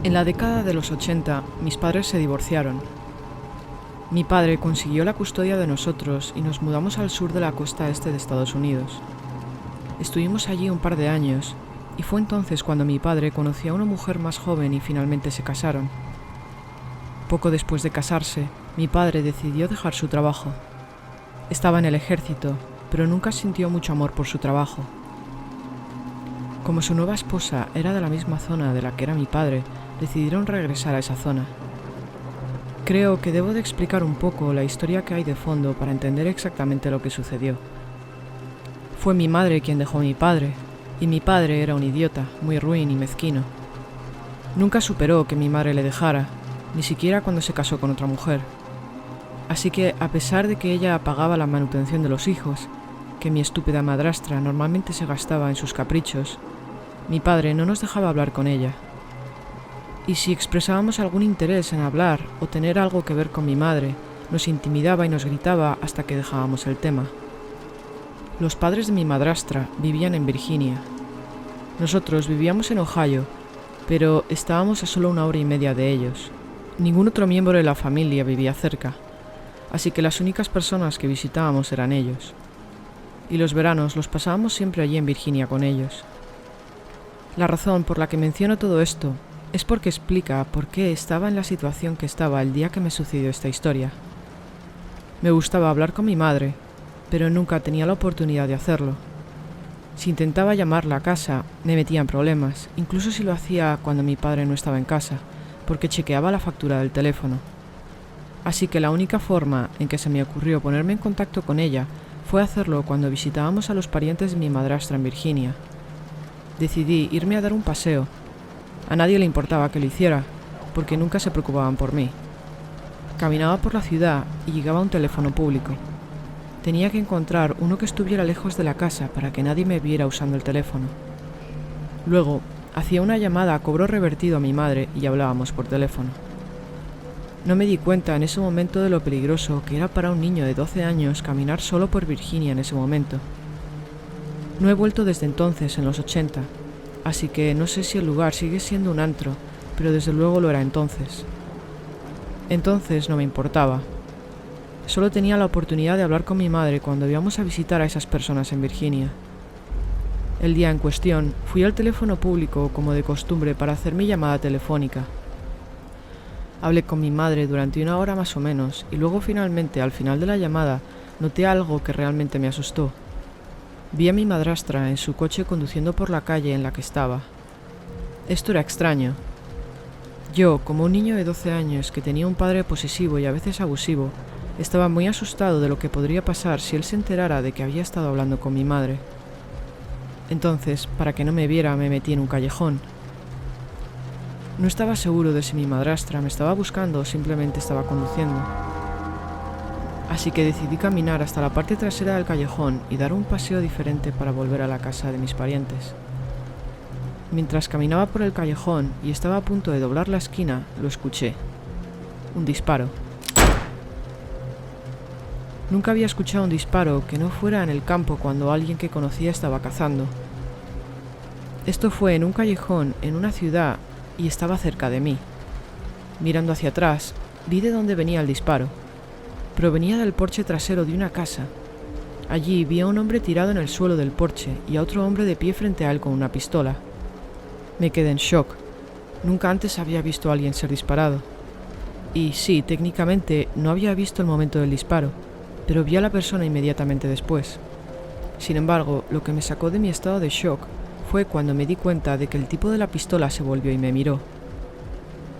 En la década de los 80, mis padres se divorciaron. Mi padre consiguió la custodia de nosotros y nos mudamos al sur de la costa este de Estados Unidos. Estuvimos allí un par de años y fue entonces cuando mi padre conoció a una mujer más joven y finalmente se casaron. Poco después de casarse, mi padre decidió dejar su trabajo. Estaba en el ejército, pero nunca sintió mucho amor por su trabajo. Como su nueva esposa era de la misma zona de la que era mi padre, decidieron regresar a esa zona. Creo que debo de explicar un poco la historia que hay de fondo para entender exactamente lo que sucedió. Fue mi madre quien dejó a mi padre, y mi padre era un idiota, muy ruin y mezquino. Nunca superó que mi madre le dejara, ni siquiera cuando se casó con otra mujer. Así que, a pesar de que ella pagaba la manutención de los hijos, que mi estúpida madrastra normalmente se gastaba en sus caprichos, mi padre no nos dejaba hablar con ella. Y si expresábamos algún interés en hablar o tener algo que ver con mi madre, nos intimidaba y nos gritaba hasta que dejábamos el tema. Los padres de mi madrastra vivían en Virginia. Nosotros vivíamos en Ohio, pero estábamos a solo 1 hora y media de ellos. Ningún otro miembro de la familia vivía cerca, así que las únicas personas que visitábamos eran ellos. Y los veranos los pasábamos siempre allí en Virginia con ellos. La razón por la que menciono todo esto es porque explica por qué estaba en la situación que estaba el día que me sucedió esta historia. Me gustaba hablar con mi madre, pero nunca tenía la oportunidad de hacerlo. Si intentaba llamarla a casa, me metía en problemas, incluso si lo hacía cuando mi padre no estaba en casa, porque chequeaba la factura del teléfono. Así que la única forma en que se me ocurrió ponerme en contacto con ella fue hacerlo cuando visitábamos a los parientes de mi madrastra en Virginia. Decidí irme a dar un paseo. A nadie le importaba que lo hiciera, porque nunca se preocupaban por mí. Caminaba por la ciudad y llegaba a un teléfono público. Tenía que encontrar uno que estuviera lejos de la casa para que nadie me viera usando el teléfono. Luego, hacía una llamada a cobro revertido a mi madre y hablábamos por teléfono. No me di cuenta en ese momento de lo peligroso que era para un niño de 12 años caminar solo por Virginia en ese momento. No he vuelto desde entonces, en los 80, así que no sé si el lugar sigue siendo un antro, pero desde luego lo era entonces. Entonces no me importaba. Solo tenía la oportunidad de hablar con mi madre cuando íbamos a visitar a esas personas en Virginia. El día en cuestión, fui al teléfono público como de costumbre para hacer mi llamada telefónica. Hablé con mi madre durante 1 hora más o menos y luego finalmente, al final de la llamada, noté algo que realmente me asustó. Vi a mi madrastra en su coche conduciendo por la calle en la que estaba. Esto era extraño. Yo, como un niño de 12 años que tenía un padre posesivo y a veces abusivo, estaba muy asustado de lo que podría pasar si él se enterara de que había estado hablando con mi madre. Entonces, para que no me viera, me metí en un callejón. No estaba seguro de si mi madrastra me estaba buscando o simplemente estaba conduciendo. Así que decidí caminar hasta la parte trasera del callejón y dar un paseo diferente para volver a la casa de mis parientes. Mientras caminaba por el callejón y estaba a punto de doblar la esquina, lo escuché. Un disparo. Nunca había escuchado un disparo que no fuera en el campo cuando alguien que conocía estaba cazando. Esto fue en un callejón, en una ciudad, y estaba cerca de mí. Mirando hacia atrás, vi de dónde venía el disparo. Provenía del porche trasero de una casa. Allí vi a un hombre tirado en el suelo del porche y a otro hombre de pie frente a él con una pistola. Me quedé en shock. Nunca antes había visto a alguien ser disparado. Y sí, técnicamente no había visto el momento del disparo, pero vi a la persona inmediatamente después. Sin embargo, lo que me sacó de mi estado de shock fue cuando me di cuenta de que el tipo de la pistola se volvió y me miró.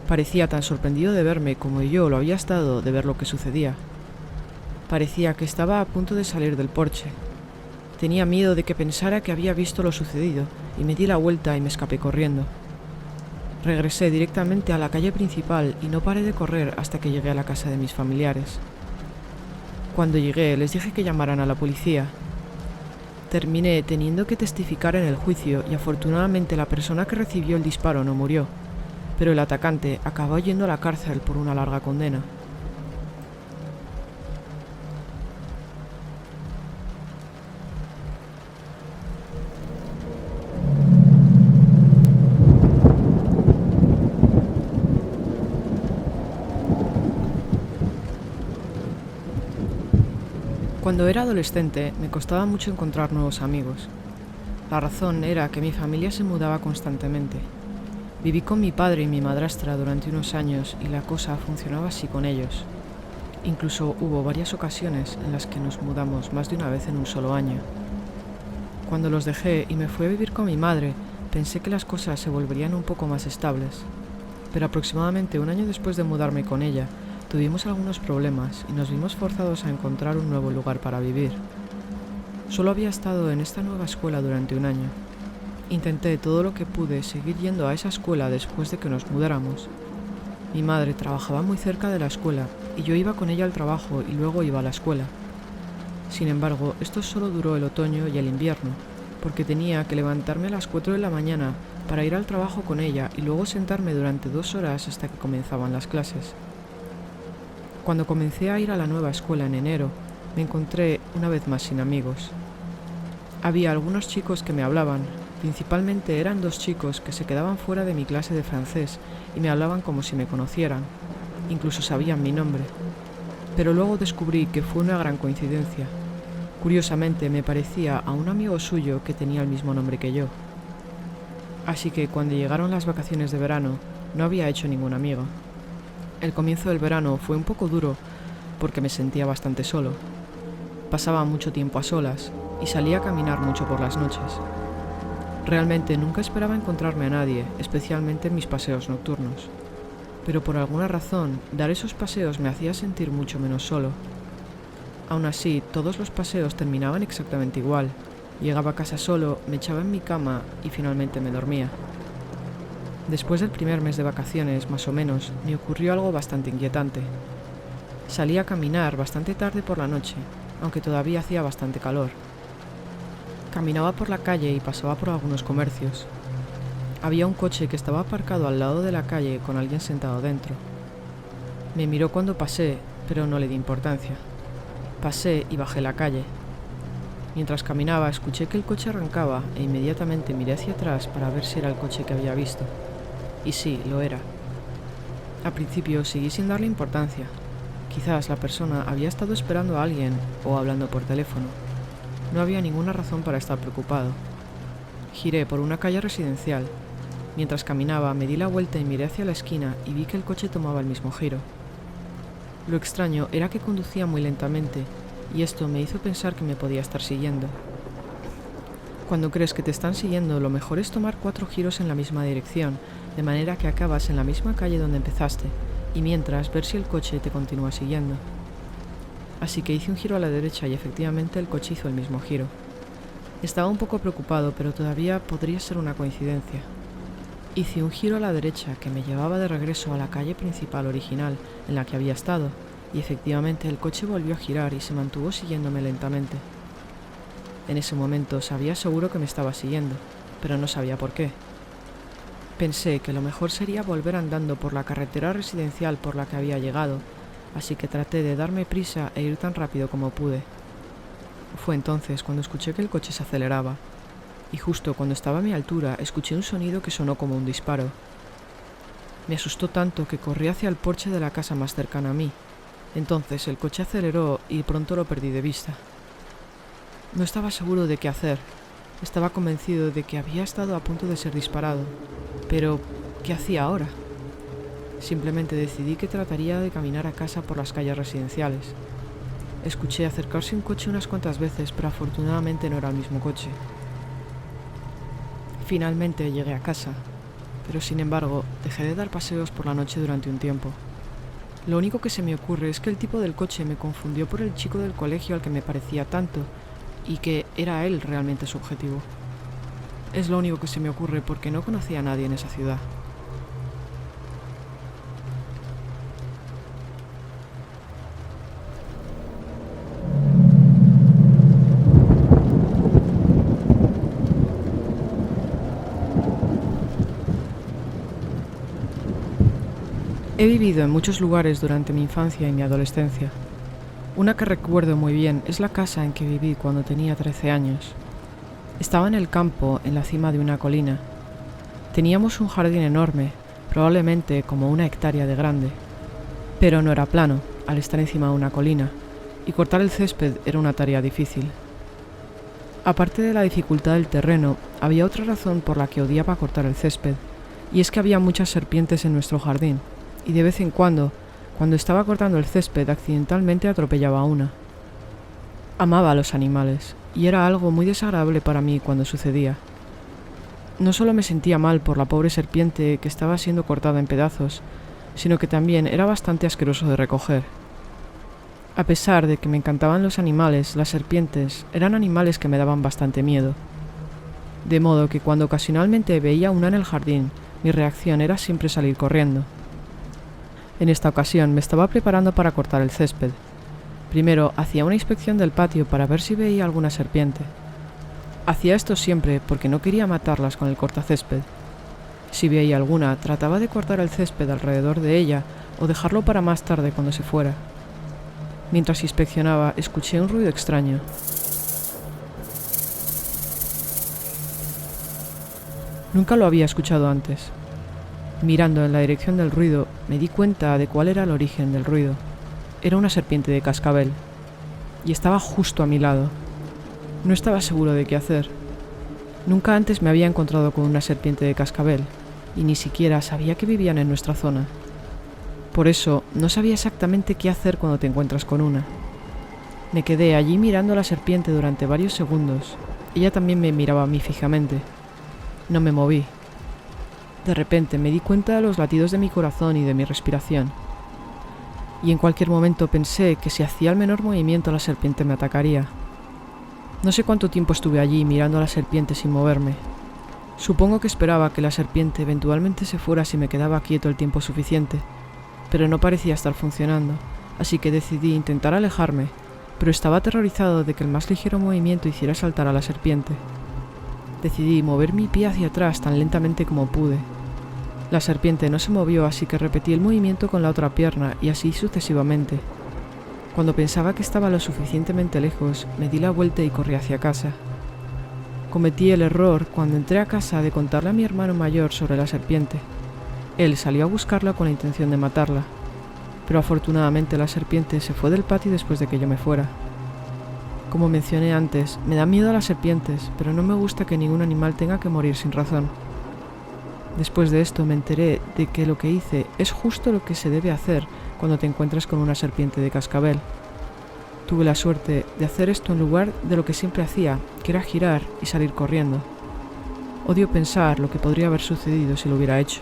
Parecía tan sorprendido de verme como yo lo había estado de ver lo que sucedía. Parecía que estaba a punto de salir del porche. Tenía miedo de que pensara que había visto lo sucedido y me di la vuelta y me escapé corriendo. Regresé directamente a la calle principal y no paré de correr hasta que llegué a la casa de mis familiares. Cuando llegué, les dije que llamaran a la policía. Terminé teniendo que testificar en el juicio y afortunadamente la persona que recibió el disparo no murió, pero el atacante acabó yendo a la cárcel por una larga condena. Cuando era adolescente me costaba mucho encontrar nuevos amigos. La razón era que mi familia se mudaba constantemente. Viví con mi padre y mi madrastra durante unos años y la cosa funcionaba así con ellos. Incluso hubo varias ocasiones en las que nos mudamos más de una vez en un solo año. Cuando los dejé y me fui a vivir con mi madre, pensé que las cosas se volverían un poco más estables. Pero aproximadamente un año después de mudarme con ella, tuvimos algunos problemas y nos vimos forzados a encontrar un nuevo lugar para vivir. Solo había estado en esta nueva escuela durante un año. Intenté todo lo que pude seguir yendo a esa escuela después de que nos mudáramos. Mi madre trabajaba muy cerca de la escuela y yo iba con ella al trabajo y luego iba a la escuela. Sin embargo, esto solo duró el otoño y el invierno, porque tenía que levantarme a las 4 de la mañana para ir al trabajo con ella y luego sentarme durante 2 horas hasta que comenzaban las clases. Cuando comencé a ir a la nueva escuela en enero, me encontré una vez más sin amigos. Había algunos chicos que me hablaban, principalmente eran 2 chicos que se quedaban fuera de mi clase de francés y me hablaban como si me conocieran, incluso sabían mi nombre. Pero luego descubrí que fue una gran coincidencia. Curiosamente me parecía a un amigo suyo que tenía el mismo nombre que yo. Así que cuando llegaron las vacaciones de verano, no había hecho ningún amigo. El comienzo del verano fue un poco duro porque me sentía bastante solo. Pasaba mucho tiempo a solas y salía a caminar mucho por las noches. Realmente nunca esperaba encontrarme a nadie, especialmente en mis paseos nocturnos. Pero por alguna razón, dar esos paseos me hacía sentir mucho menos solo. Aún así, todos los paseos terminaban exactamente igual. Llegaba a casa solo, me echaba en mi cama y finalmente me dormía. Después del primer mes de vacaciones, más o menos, me ocurrió algo bastante inquietante. Salí a caminar bastante tarde por la noche, aunque todavía hacía bastante calor. Caminaba por la calle y pasaba por algunos comercios. Había un coche que estaba aparcado al lado de la calle con alguien sentado dentro. Me miró cuando pasé, pero no le di importancia. Pasé y bajé la calle. Mientras caminaba, escuché que el coche arrancaba e inmediatamente miré hacia atrás para ver si era el coche que había visto. Y sí, lo era. Al principio seguí sin darle importancia. Quizás la persona había estado esperando a alguien o hablando por teléfono. No había ninguna razón para estar preocupado. Giré por una calle residencial. Mientras caminaba, me di la vuelta y miré hacia la esquina y vi que el coche tomaba el mismo giro. Lo extraño era que conducía muy lentamente, y esto me hizo pensar que me podía estar siguiendo. Cuando crees que te están siguiendo, lo mejor es tomar 4 giros en la misma dirección, de manera que acabas en la misma calle donde empezaste, y mientras ver si el coche te continúa siguiendo. Así que hice un giro a la derecha y efectivamente el coche hizo el mismo giro. Estaba un poco preocupado, pero todavía podría ser una coincidencia. Hice un giro a la derecha que me llevaba de regreso a la calle principal original en la que había estado, y efectivamente el coche volvió a girar y se mantuvo siguiéndome lentamente. En ese momento sabía seguro que me estaba siguiendo, pero no sabía por qué. Pensé que lo mejor sería volver andando por la carretera residencial por la que había llegado, así que traté de darme prisa e ir tan rápido como pude. Fue entonces cuando escuché que el coche se aceleraba, y justo cuando estaba a mi altura escuché un sonido que sonó como un disparo. Me asustó tanto que corrí hacia el porche de la casa más cercana a mí. Entonces el coche aceleró y pronto lo perdí de vista. No estaba seguro de qué hacer. Estaba convencido de que había estado a punto de ser disparado. Pero, ¿qué hacía ahora? Simplemente decidí que trataría de caminar a casa por las calles residenciales. Escuché acercarse un coche unas cuantas veces, pero afortunadamente no era el mismo coche. Finalmente llegué a casa, pero sin embargo dejé de dar paseos por la noche durante un tiempo. Lo único que se me ocurre es que el tipo del coche me confundió por el chico del colegio al que me parecía tanto, y que era él realmente su objetivo. Es lo único que se me ocurre porque no conocía a nadie en esa ciudad. He vivido en muchos lugares durante mi infancia y mi adolescencia. Una que recuerdo muy bien es la casa en que viví cuando tenía 13 años. Estaba en el campo, en la cima de una colina. Teníamos un jardín enorme, probablemente como 1 hectárea de grande. Pero no era plano, al estar encima de una colina. y cortar el césped era una tarea difícil. Aparte de la dificultad del terreno, había otra razón por la que odiaba cortar el césped, y es que había muchas serpientes en nuestro jardín, y de vez en cuando estaba cortando el césped, accidentalmente atropellaba a una. Amaba a los animales, y era algo muy desagradable para mí cuando sucedía. No solo me sentía mal por la pobre serpiente que estaba siendo cortada en pedazos, sino que también era bastante asqueroso de recoger. A pesar de que me encantaban los animales, las serpientes eran animales que me daban bastante miedo. De modo que cuando ocasionalmente veía una en el jardín, mi reacción era siempre salir corriendo. En esta ocasión me estaba preparando para cortar el césped. Primero hacía una inspección del patio para ver si veía alguna serpiente. Hacía esto siempre porque no quería matarlas con el cortacésped. Si veía alguna, trataba de cortar el césped alrededor de ella o dejarlo para más tarde cuando se fuera. Mientras inspeccionaba, escuché un ruido extraño. Nunca lo había escuchado antes. Mirando en la dirección del ruido, me di cuenta de cuál era el origen del ruido. Era una serpiente de cascabel, y estaba justo a mi lado. No estaba seguro de qué hacer. Nunca antes me había encontrado con una serpiente de cascabel, y ni siquiera sabía que vivían en nuestra zona. Por eso, no sabía exactamente qué hacer cuando te encuentras con una. Me quedé allí mirando a la serpiente durante varios segundos. Ella también me miraba a mí fijamente. No me moví. De repente me di cuenta de los latidos de mi corazón y de mi respiración. Y en cualquier momento pensé que si hacía el menor movimiento la serpiente me atacaría. No sé cuánto tiempo estuve allí mirando a la serpiente sin moverme. Supongo que esperaba que la serpiente eventualmente se fuera si me quedaba quieto el tiempo suficiente, pero no parecía estar funcionando, así que decidí intentar alejarme, pero estaba aterrorizado de que el más ligero movimiento hiciera saltar a la serpiente. Decidí mover mi pie hacia atrás tan lentamente como pude. La serpiente no se movió, así que repetí el movimiento con la otra pierna y así sucesivamente. Cuando pensaba que estaba lo suficientemente lejos, me di la vuelta y corrí hacia casa. Cometí el error cuando entré a casa de contarle a mi hermano mayor sobre la serpiente. Él salió a buscarla con la intención de matarla, pero afortunadamente la serpiente se fue del patio después de que yo me fuera. Como mencioné antes, me da miedo a las serpientes, pero no me gusta que ningún animal tenga que morir sin razón. Después de esto me enteré de que lo que hice es justo lo que se debe hacer cuando te encuentras con una serpiente de cascabel. Tuve la suerte de hacer esto en lugar de lo que siempre hacía, que era girar y salir corriendo. Odio pensar lo que podría haber sucedido si lo hubiera hecho.